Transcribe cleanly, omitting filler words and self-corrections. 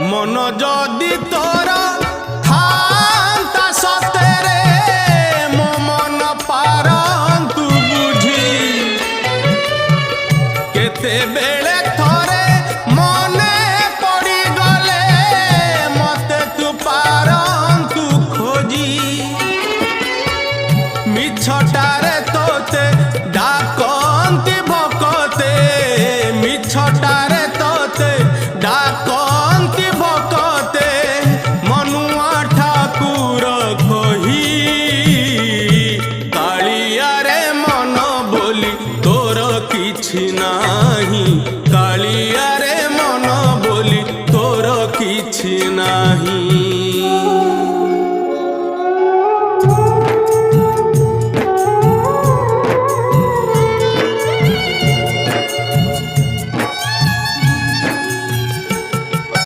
मन जदि तोर थांता सतेरे मो मन पारंतु बुझी केते बेले थोरे मने पड़ी गले मते तू पारंतु खोजी मिछटारे तोते डाकंती भकते मिछटारे तोते डाकंती भकते मनुआ ठाकुर कही कालिया रे मन बोली तोर किछि नाही कालिया रे मन बोली तोर किछि नाही।